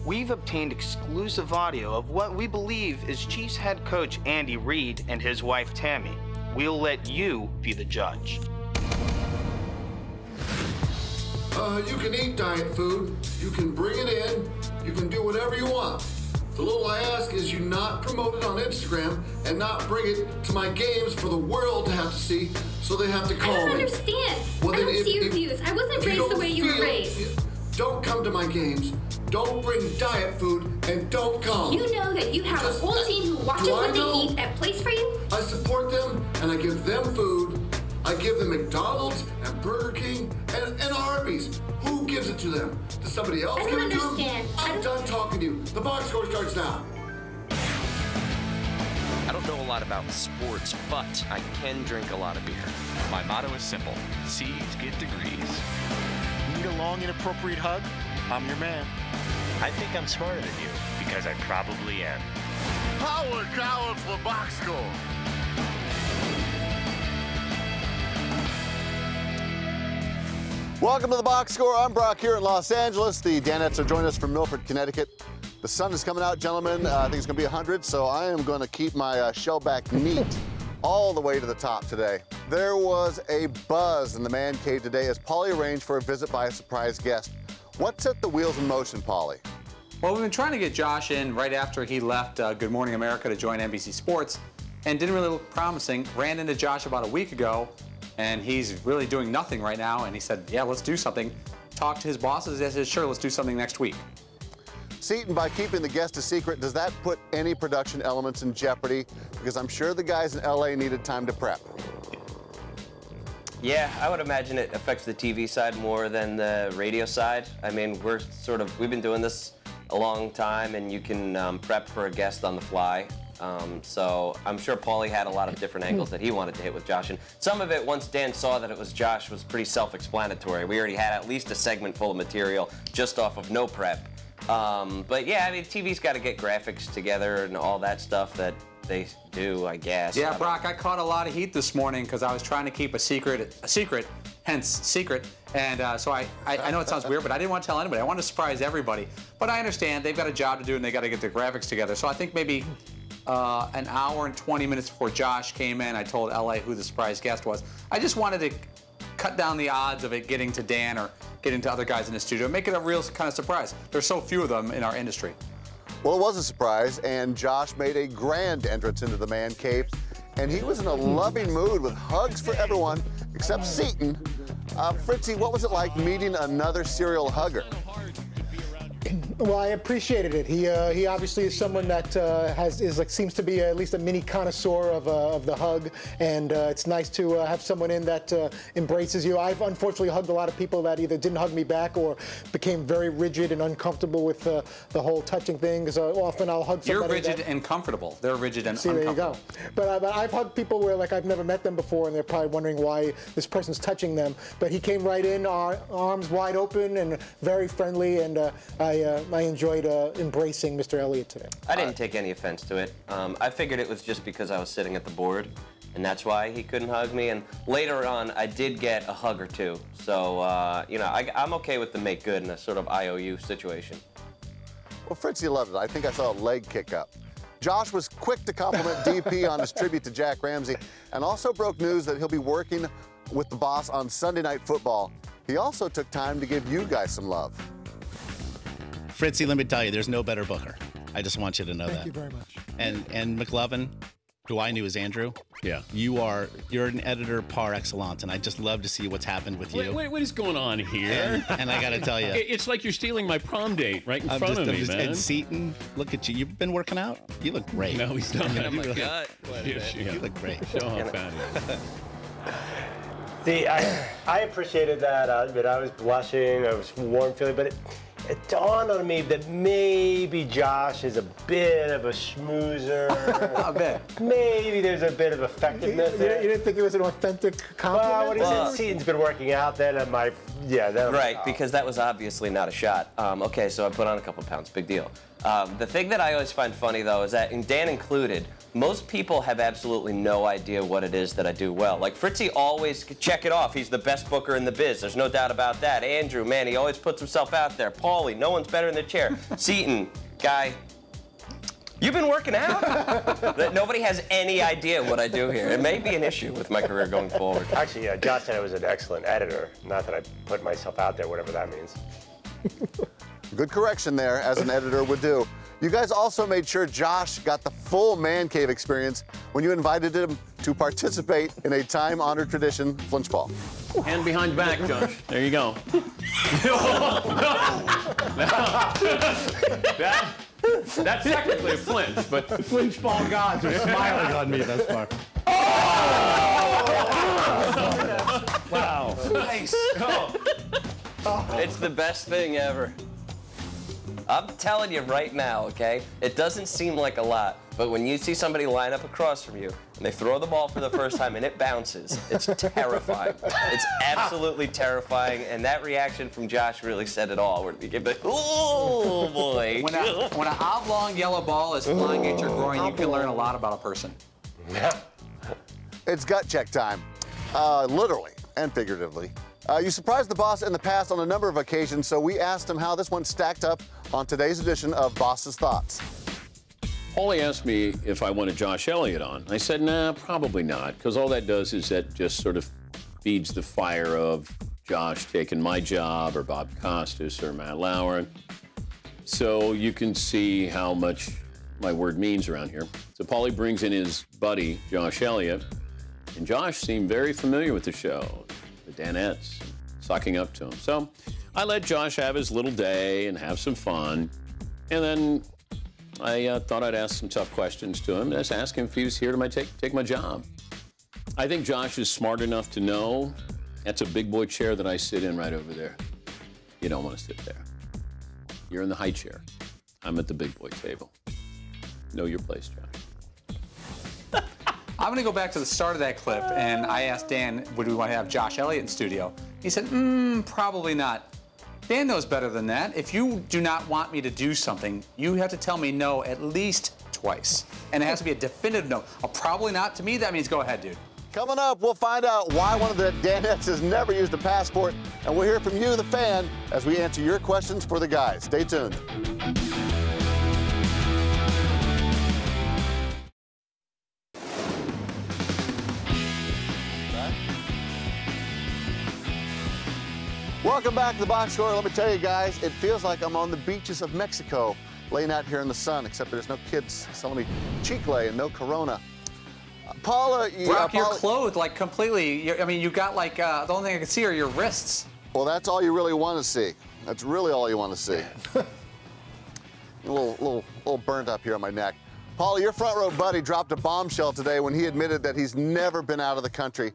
we've obtained exclusive audio of what we believe is Chiefs head coach Andy Reid and his wife Tammy. We'll let you be the judge. You can eat diet food, you can bring it in, you can do whatever you want. The little I ask is you not promote it on Instagram and not bring it to my games for the world to have to see, so they have to call me. I don't understand. Well, I don't see your views. I wasn't raised the way you were raised. Don't come to my games, don't bring diet food, and don't come. You know that you have a whole team who watches what they eat and plays for you? I support them, and I give them food. I give them McDonald's and Burger King and Arby's. Who gives it to them? Does somebody else give it to them? I don't understand. I'm done talking to you. The box score starts now. I don't know a lot about sports, but I can drink a lot of beer. My motto is simple: C's get degrees. Need a long, inappropriate hug? I'm your man. I think I'm smarter than you, because I probably am. Howard Coward for box score. Welcome to the Box Score. I'm Brock here in Los Angeles. The Danettes are joining us from Milford, Connecticut. The sun is coming out, gentlemen. I think it's going to be 100, so I am going to keep my shell back neat all the way to the top today. There was a buzz in the man cave today as Paulie arranged for a visit by a surprise guest. What set the wheels in motion, Paulie? Well, we've been trying to get Josh in right after he left Good Morning America to join NBC Sports, and didn't really look promising. Ran into Josh about a week ago, and he's really doing nothing right now, and he said, yeah, let's do something. Talked to his bosses, they said, sure, let's do something next week. Seton, by keeping the guest a secret, does that put any production elements in jeopardy? Because I'm sure the guys in LA needed time to prep. Yeah, I would imagine it affects the TV side more than the radio side. I mean, we've been doing this a long time, and you can prep for a guest on the fly. So I'm sure Paulie had a lot of different angles that he wanted to hit with Josh. And some of it, once Dan saw that it was Josh, was pretty self-explanatory. We already had at least a segment full of material just off of no prep. But yeah, I mean, TV's got to get graphics together and all that stuff that they do, I guess. Yeah, Brock, I caught a lot of heat this morning because I was trying to keep a secret, hence secret. And so I know it sounds weird, but I didn't want to tell anybody. I wanted to surprise everybody. But I understand they've got a job to do and they got to get their graphics together. So I think maybe an hour and 20 minutes before Josh came in, I told LA who the surprise guest was. I just wanted to cut down the odds of it getting to Dan or getting to other guys in the studio, make it a real kind of surprise. There's so few of them in our industry. Well, it was a surprise, and Josh made a grand entrance into the man cave, and he was in a loving mood with hugs for everyone except Seton. Fritzy, what was it like meeting another serial hugger? Well, I appreciated it. He obviously is someone that seems to be at least a mini connoisseur of the hug, and it's nice to have someone in that embraces you. I've unfortunately hugged a lot of people that either didn't hug me back or became very rigid and uncomfortable with the whole touching thing. Because often I'll hug somebody. You're rigid and comfortable. They're rigid and uncomfortable. There you go. But I've hugged people where like I've never met them before, and they're probably wondering why this person's touching them. But he came right in, arms wide open and very friendly, and I enjoyed embracing Mr. Elliott today. I didn't take any offense to it. I figured it was just because I was sitting at the board, and that's why he couldn't hug me. And later on, I did get a hug or two. So, you know, I'm okay with the make good in a sort of IOU situation. Well, Fritzy loved it. I think I saw a leg kick up. Josh was quick to compliment DP on his tribute to Jack Ramsay, and also broke news that he'll be working with the boss on Sunday Night Football. He also took time to give you guys some love. Fritzy, let me tell you, there's no better booker. I just want you to know that. Thank you very much. And McLovin, who I knew as Andrew. Yeah. You're an editor par excellence, and I just love to see what's happened with you. What is going on here? And I got to tell you, it's like you're stealing my prom date right in front of me, man. And Seton, look at you. You've been working out. You look great. No, he's not. Oh my God. You look great. Show how fat he is. See, I appreciated that, but I was blushing. I was warm feeling, but it dawned on me that maybe Josh is a bit of a schmoozer. A bit. Maybe there's a bit of effectiveness there. You didn't think it was an authentic compliment? Well, when he said Seton's been working out, then Right, because that was obviously not a shot. Okay, so I put on a couple pounds, big deal. The thing that I always find funny, though, is that, and Dan included, most people have absolutely no idea what it is that I do well. Like Fritzy always check it off. He's the best booker in the biz. There's no doubt about that. Andrew, man, he always puts himself out there. Paulie, no one's better in the chair. Seton, guy, you've been working out? Nobody has any idea what I do here. It may be an issue with my career going forward. Actually, Josh said I was an excellent editor. Not that I put myself out there, whatever that means. Good correction there, as an editor would do. You guys also made sure Josh got the full man cave experience when you invited him to participate in a time-honored tradition, flinch ball. Hand behind back, Josh. There you go. That's technically a flinch, but the flinch ball gods are smiling on me thus far. Wow. Nice. It's the best thing ever. I'm telling you right now, okay? It doesn't seem like a lot, but when you see somebody line up across from you and they throw the ball for the first time and it bounces, it's terrifying. It's absolutely terrifying, and that reaction from Josh really said it all. Where you get like, oh boy. When an oblong yellow ball is flying at your groin, you can learn a lot about a person. Yeah. It's gut check time, literally and figuratively. You surprised the boss in the past on a number of occasions, so we asked him how this one stacked up on today's edition of Boss's Thoughts. Paulie asked me if I wanted Josh Elliott on. I said, nah, probably not, because all that does is that just sort of feeds the fire of Josh taking my job, or Bob Costas, or Matt Lauer. So you can see how much my word means around here. So Paulie brings in his buddy, Josh Elliott, and Josh seemed very familiar with the show. The Danettes, sucking up to him. So I let Josh have his little day and have some fun. And then I thought I'd ask some tough questions to him. Just ask him if he was here to take my job. I think Josh is smart enough to know that's a big boy chair that I sit in right over there. You don't want to sit there. You're in the high chair. I'm at the big boy table. Know your place, Josh. I'm going to go back to the start of that clip, and I asked Dan, would we want to have Josh Elliott in studio? He said, probably not. Dan knows better than that. If you do not want me to do something, you have to tell me no at least twice. And it has to be a definitive no. Probably not. To me, that means go ahead, dude. Coming up, we'll find out why one of the Danettes has never used a passport, and we'll hear from you, the fan, as we answer your questions for the guys. Stay tuned. Welcome back to the Box Score. Let me tell you guys, it feels like I'm on the beaches of Mexico, laying out here in the sun, except there's no kids selling me chicle and no Corona. Paula, Brock, you're clothed like completely. I mean, you got like the only thing I can see are your wrists. Well, that's all you really want to see. That's really all you want to see. a little burnt up here on my neck. Paula, your front row buddy dropped a bombshell today when he admitted that he's never been out of the country.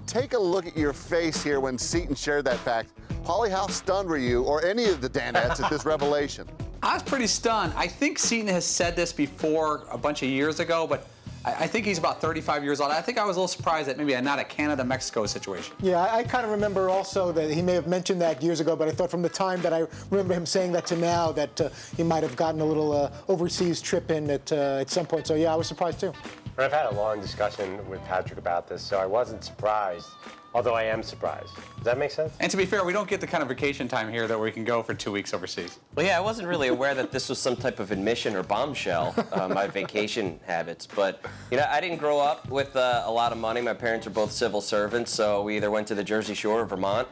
Take a look at your face here when Seton shared that fact. Paulie, how stunned were you, or any of the Danettes, at this revelation? I was pretty stunned. I think Seton has said this before a bunch of years ago, but I think he's about 35 years old. I think I was a little surprised that maybe not a Canada-Mexico situation. Yeah, I kind of remember also that he may have mentioned that years ago, but I thought from the time that I remember him saying that to now that he might have gotten a little overseas trip in at some point. So, yeah, I was surprised, too. I've had a long discussion with Patrick about this, so I wasn't surprised, although I am surprised. Does that make sense? And to be fair, we don't get the kind of vacation time here that we can go for 2 weeks overseas. Well, yeah, I wasn't really aware that this was some type of admission or bombshell, my vacation habits. But, you know, I didn't grow up with a lot of money. My parents are both civil servants, so we either went to the Jersey Shore or Vermont.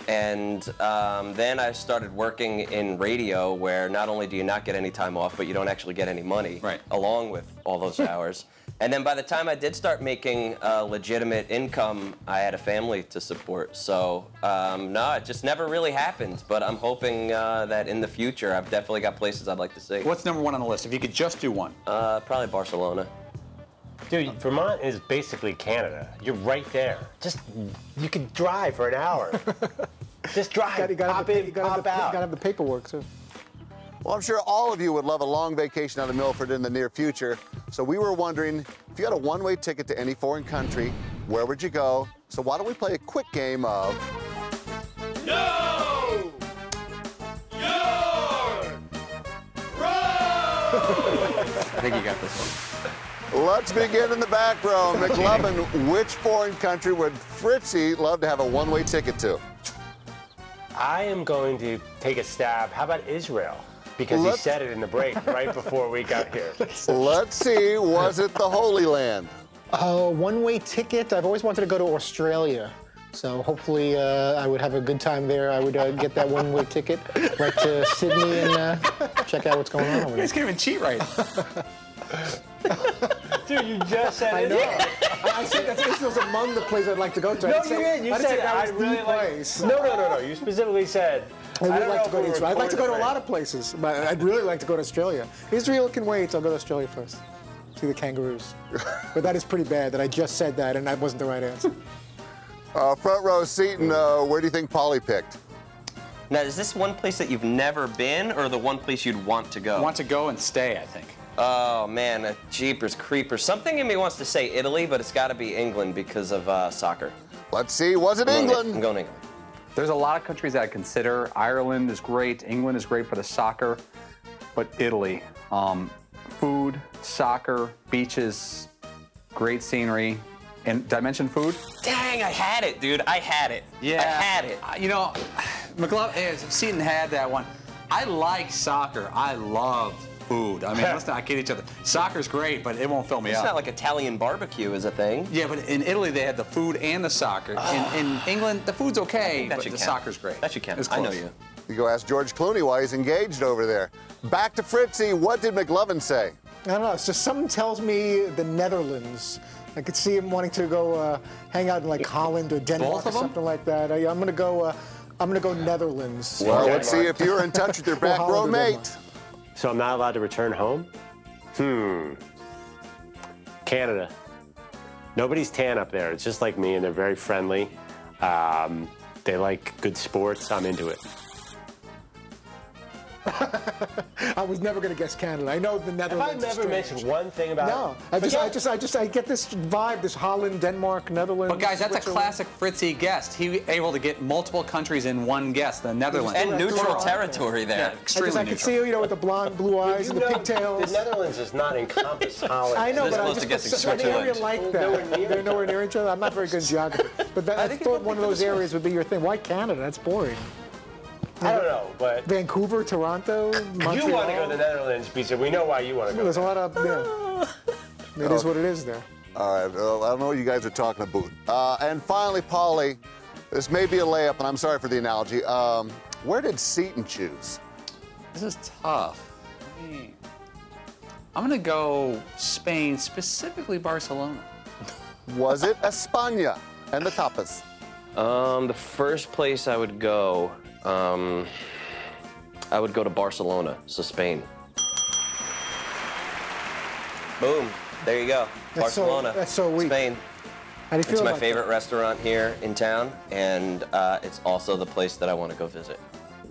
And then I started working in radio, where not only do you not get any time off, but you don't actually get any money along with all those hours. And then by the time I did start making legitimate income, I had a family to support. So, no, it just never really happened. But I'm hoping that in the future, I've definitely got places I'd like to see. What's number one on the list, if you could just do one? Probably Barcelona. Dude, Vermont is basically Canada. You're right there. Just, you can drive for an hour. Just drive, pop in, pop out. You gotta have the paperwork, too. Well, I'm sure all of you would love a long vacation out of Milford in the near future. So we were wondering, if you had a one-way ticket to any foreign country, where would you go? So why don't we play a quick game of... No! Your Road! I think you got this one. Let's begin in the back row. McLovin, which foreign country would Fritzy love to have a one-way ticket to? I am going to take a stab. How about Israel? Because he said it in the break right before we got here. Let's see, was it the Holy Land? One-way ticket. I've always wanted to go to Australia. So hopefully I would have a good time there. I would get that one-way ticket right to Sydney and check out what's going on over there. You guys can't even cheat right. Dude, you just said I it. know. I said that Israel's among the places I'd like to go to. No, you didn't. You said that was I really the like. place. No. You specifically said. I would like to go to Israel. I'd like to go to a lot of places, but I'd really like to go to Australia. Israel can wait. I'll go to Australia first. See the kangaroos. But that is pretty bad that I just said that and that wasn't the right answer. Front row Seton, where do you think Polly picked? Now, is this one place that you've never been, or the one place you'd want to go? Want to go and stay, I think. Oh man, a Jeepers Creepers. Something in me wants to say Italy, but it's got to be England because of soccer. Let's see, was it England? I'm going England. There's a lot of countries that I consider. Ireland is great. England is great for the soccer, but Italy. Food, soccer, beaches, great scenery. And did I mention food? Dang, I had it, dude. I had it. Yeah. I had it. You know, McLovin, Seton had that one. I like soccer. I love food. I mean, let's not kid each other. Soccer's great, but it won't fill me It's up. not like Italian barbecue is a thing. Yeah, but in Italy they had the food and the soccer. In England, the food's okay, but the soccer's great. That should count. It's I know close. you. You go ask George Clooney why he's engaged over there. Back to Fritzy, what did McLovin say? I don't know. It's just something tells me the Netherlands. I could see him wanting to go hang out in like Holland or Denmark or something like that. I'm gonna go Netherlands. Well, let's see if you're in touch with your back row mate. So I'm not allowed to return home? Canada. Nobody's tan up there. It's just like me, and they're very friendly. They like good sports. I'm into it. I was never going to guess Canada. I know the Netherlands. Have I never mentioned one thing about No, it? I get this vibe, this Holland, Denmark, Netherlands. But guys, that's a classic Fritzy guest. He was able to get multiple countries in one guest, the Netherlands. And neutral territory there. Yeah, extremely I could see you, with the blonde, blue eyes and the pigtails. The Netherlands does not encompass Holland. I know, but I supposed to guess just an area like that. They're nowhere near each other. I'm not very good in geography. But I thought one of those areas would be your thing. Why Canada? That's boring. I don't know, but Vancouver, Toronto, Montreal. you want to go to the Netherlands, because we know why you want to go. There's a lot of It is what it is there. All right, I don't know what you guys are talking about. And finally, Polly, this may be a layup, and I'm sorry for the analogy. Where did Seton choose? This is tough. I'm going to go Spain, specifically Barcelona. Was it España and the tapas? The first place I would go, to Barcelona, so Spain. Boom. There you go. Barcelona. That's so weak. Spain. How do you feel It's my about favorite restaurant here in town, and it's also the place that I want to go visit.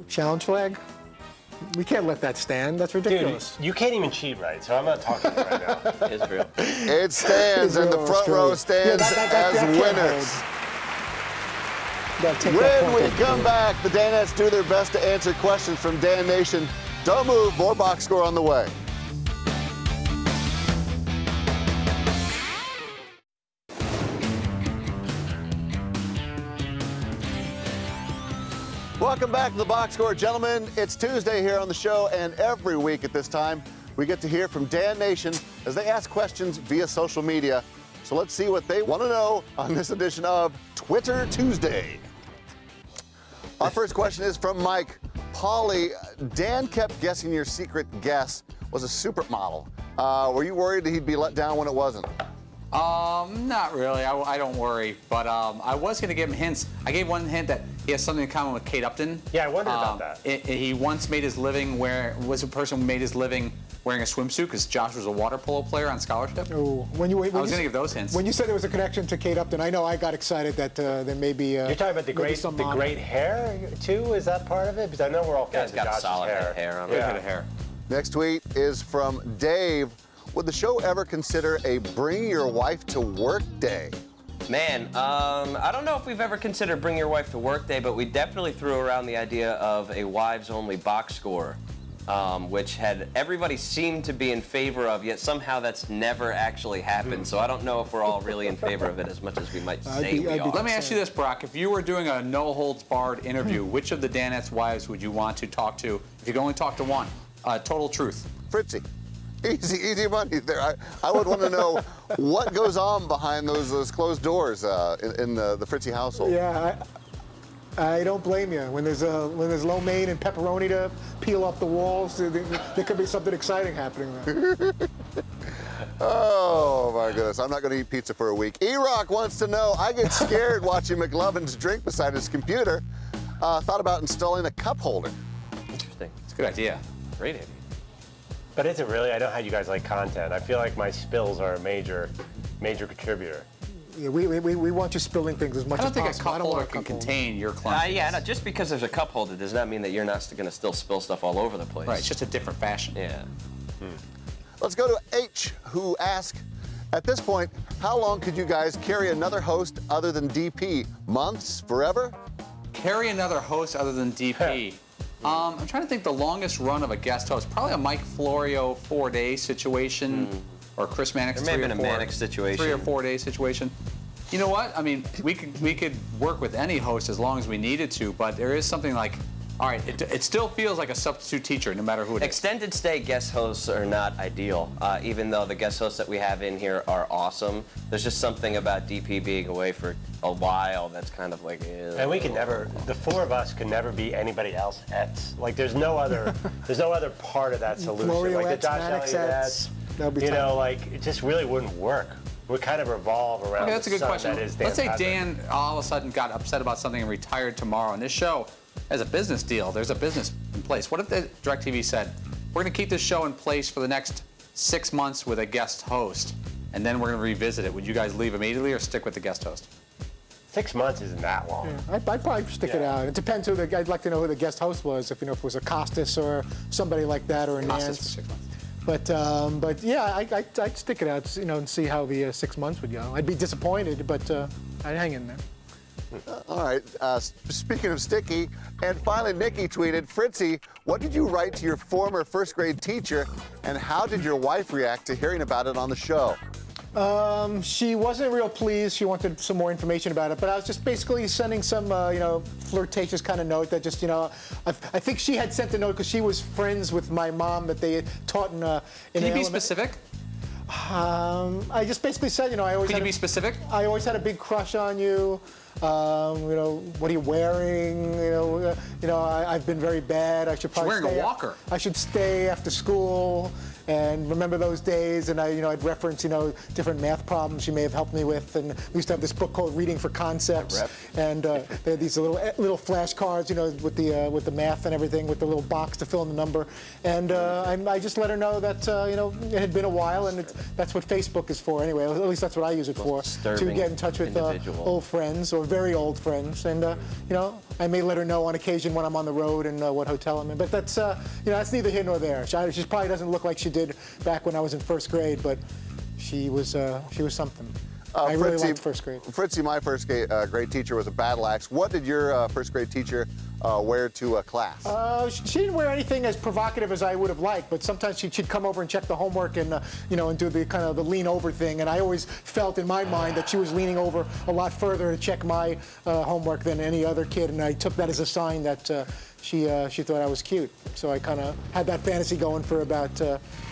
that? Challenge flag? We can't let that stand. That's ridiculous. Dude, you can't even cheat right, so I'm not talking to you right now. Israel. It stands, and the front row stands as winners. When we come back, the Danettes do their best to answer questions from Dan Nation. Don't move, more box score on the way. Welcome back to the box score, gentlemen. It's Tuesday here on the show, and every week at this time, we get to hear from Dan Nation as they ask questions via social media. So let's see what they want to know on this edition of Twitter Tuesday. Our first question is from Mike. Polly, Dan kept guessing your secret guess was a supermodel. Were you worried that he'd be let down when it wasn't? Not really. I don't worry. But I was going to give him hints. I gave one hint that he has something in common with Kate Upton. Yeah, I wondered about that. He once made his living was a person who made his living wearing a swimsuit because Josh was a water polo player on scholarship. Oh, I was going to give those hints. When you said there was a connection to Kate Upton, I know I got excited that there may be. You're talking about the great hair too? Is that part of it? Because I know we're all fans of Josh's solid hair on yeah. Good hair. Next tweet is from Dave. Would the show ever consider a Bring Your Wife to Work Day? Man, I don't know if we've ever considered Bring Your Wife to Work Day, but we definitely threw around the idea of a wives-only box score which had everybody seemed to be in favor of, yet somehow that's never actually happened. So I don't know if we're all really in favor of it as much as we might say we are. Let me ask you this, Brock. If you were doing a no-holds-barred interview, which of the Danettes' wives would you want to talk to if you could only talk to one? Total truth. Fritzy. Easy money there. I would want to know what goes on behind those closed doors in the Fritzy household. Yeah, I don't blame you. When there's lo mein and pepperoni to peel off the walls, there could be something exciting happening there. Oh my goodness, I'm not going to eat pizza for a week. E-Rock wants to know, I get scared watching McLovin's drink beside his computer. Thought about installing a cup holder. Interesting. It's a good idea. Great idea. But is it really? I know how you guys like content. I feel like my spills are a major contributor. Yeah, we want you spilling things as much as possible. I don't think a cup holder can contain your clumsiness. Yeah, no, just because there's a cup holder does not mean that you're not going to still spill stuff all over the place. Right, it's just a different fashion. Yeah. Let's go to H, who asked, at this point, how long could you guys carry another host other than DP? Months? Forever? Carry another host other than DP? I'm trying to think the longest run of a guest host. Probably a Mike Florio 4-day situation, or Chris Mannix 3 or 4. There may have been a Mannix situation. 3 or 4 day situation. You know what? I mean, we could work with any host as long as we needed to, but there is something like, all right, it still feels like a substitute teacher, no matter who it is. Extended stay guest hosts are not ideal, even though the guest hosts that we have in here are awesome. There's just something about DP being away for a while that's kind of like, and we can never, the four of us can never be anybody else ets. Like there's no other part of that solution. Florio like the ets, Josh Mannix Elliott ets. ets, you know, like it just really wouldn't work. We kind of revolve around. Okay, that's a good question. That is Dan Let's say Patrick. Dan all of a sudden got upset about something and retired tomorrow, and this show has a business deal. There's a business in place. What if the DirecTV said, we're going to keep this show in place for the next 6 months with a guest host, and then we're going to revisit it? Would you guys leave immediately or stick with the guest host? 6 months isn't that long. Yeah, I'd probably stick it out. It depends who I'd like to know who the guest host was. If if it was a Costas or somebody like that, or a Costas Nance. for 6 months. But yeah, I'd stick it out, and see how the 6 months would go. I'd be disappointed, but I'd hang in there. All right, speaking of sticky, and finally Nikki tweeted, Fritzy, what did you write to your former first grade teacher, and how did your wife react to hearing about it on the show? She wasn't real pleased. She wanted some more information about it, but I was just basically sending some, flirtatious kind of note that just, I think she had sent a note because she was friends with my mom that they had taught in Can you be specific? I just basically said, I always. Can you be specific? I always had a big crush on you. What are you wearing? I've been very bad. I should probably. She's wearing a walker. I should stay after school and remember those days. And I'd reference, different math problems she may have helped me with. And we used to have this book called Reading for Concepts. And they had these little flashcards, with the math and everything, with the little box to fill in the number. And I just let her know that it had been a while, and that's what Facebook is for anyway. At least that's what I use it for, to get in touch with old friends or very old friends. And I may let her know on occasion when I'm on the road and what hotel I'm in. But that's that's neither here nor there. She probably doesn't look like she did back when I was in first grade, but she was something. I really liked first grade. Fritzy, my first grade teacher was a battle axe. What did your first grade teacher wear to a class? She didn't wear anything as provocative as I would have liked, but sometimes she'd come over and check the homework and and do the kind of the lean over thing. And I always felt in my mind that she was leaning over a lot further to check my homework than any other kid, and I took that as a sign that she thought I was cute. So I kind of had that fantasy going for about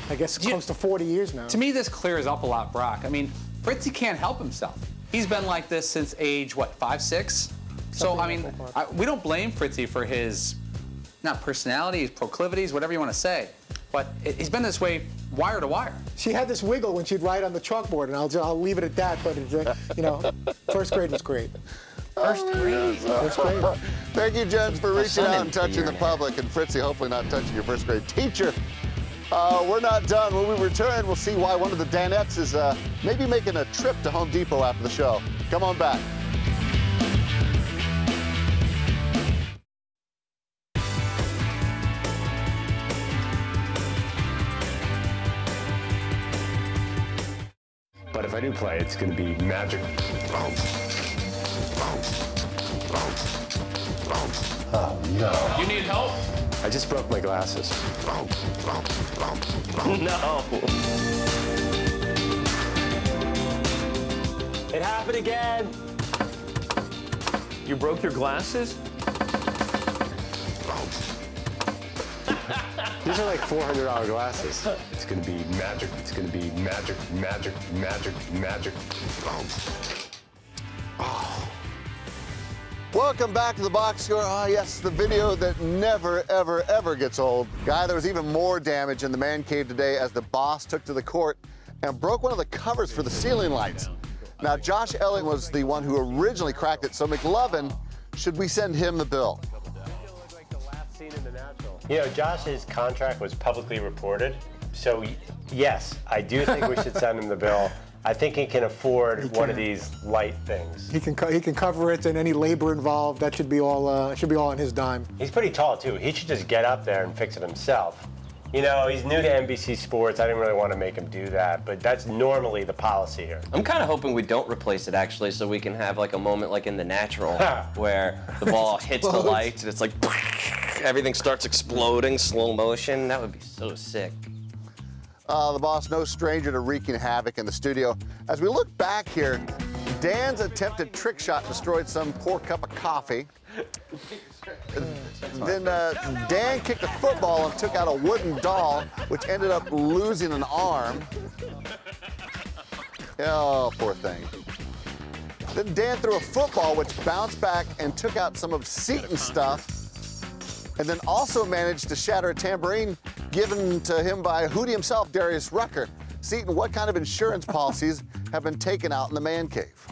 I guess close to 40 years now. To me, this clears up a lot, Brock. I mean, Fritzy can't help himself. He's been like this since age, what, 5, 6? So, I mean, we don't blame Fritzy for his, not personality, his proclivities, whatever you want to say. But he's been this way wire to wire. She had this wiggle when she'd write on the chalkboard, and I'll leave it at that. But, first grade was great. First grade. First grade. Thank you, Jens, for reaching out and touching the public, and Fritzy, hopefully not touching your first grade teacher. We're not done. When we return, we'll see why one of the Danettes is maybe making a trip to Home Depot after the show. Come on back. But if I do play, it's going to be magic. Oh, no. You need help? I just broke my glasses. No. It happened again. You broke your glasses? These are like $400 glasses. It's gonna be magic. It's gonna be magic, magic, magic, magic. Welcome back to the box score. Ah, yes, the video that never, ever, ever gets old. Guy, there was even more damage in the man cave today as the boss took to the court and broke one of the covers for the ceiling lights. Now, Josh Elliott was the one who originally cracked it, so McLovin, should we send him the bill? You know, Josh's contract was publicly reported, so yes, I do think we should send him the bill. I think he can afford one of these light things. He can cover it, and any labor involved, that should be all on his dime. He's pretty tall too. He should just get up there and fix it himself. You know, he's new to NBC Sports. I didn't really want to make him do that, but that's normally the policy here. I'm kind of hoping we don't replace it, actually, so we can have like a moment like in The Natural where the ball hits the lights and it's like everything starts exploding, slow motion. That would be so sick. The boss, no stranger to wreaking havoc in the studio. As we look back here, Dan's attempted trick shot destroyed some poor cup of coffee. Then Dan kicked a football and took out a wooden doll, which ended up losing an arm. Oh, poor thing. Then Dan threw a football, which bounced back and took out some of Seton's stuff, and then also managed to shatter a tambourine given to him by Hootie himself, Darius Rucker. Seton, what kind of insurance policies have been taken out in the man cave?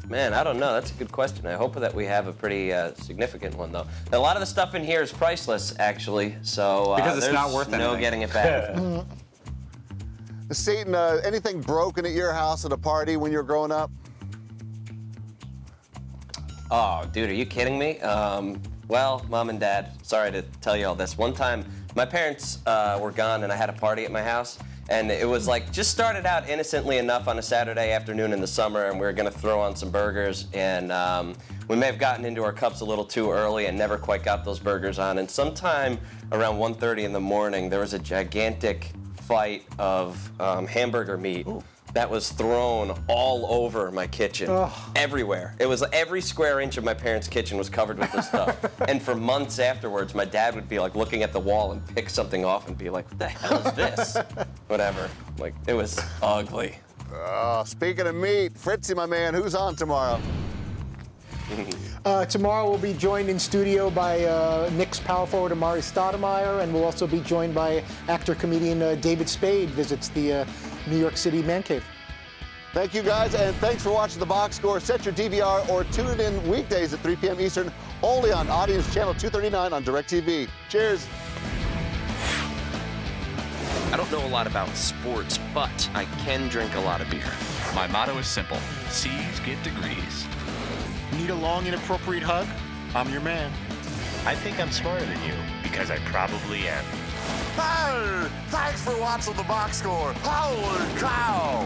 Man, I don't know. That's a good question. I hope that we have a pretty significant one, though. A lot of the stuff in here is priceless, actually, so because it's not worth no anything. getting it back. Seton, anything broken at your house at a party when you were growing up? Oh, dude, are you kidding me? Well, Mom and Dad, sorry to tell you all this. One time, my parents were gone, and I had a party at my house. And it was like, just started out innocently enough on a Saturday afternoon in the summer, and we were gonna throw on some burgers, and we may have gotten into our cups a little too early and never quite got those burgers on. And sometime around 1:30 in the morning, there was a gigantic fight of hamburger meat that was thrown all over my kitchen, everywhere. It was every square inch of my parents' kitchen was covered with this stuff. And for months afterwards, my dad would be like looking at the wall and pick something off and be like, what the hell is this? Whatever. Like, it was ugly. Speaking of meat, Fritzy, my man, who's on tomorrow? Tomorrow we'll be joined in studio by Knicks power forward Amari Stoudemire, and we'll also be joined by actor-comedian David Spade visits the New York City Man Cave. Thank you, guys, and thanks for watching The Box Score. Set your DVR or tune in weekdays at 3 p.m. Eastern, only on Audience Channel 239 on DirecTV. Cheers. I don't know a lot about sports, but I can drink a lot of beer. My motto is simple: C's get degrees. Need a long, inappropriate hug? I'm your man. I think I'm smarter than you, because I probably am. Hey, thanks for watching The Box Score. Holy cow!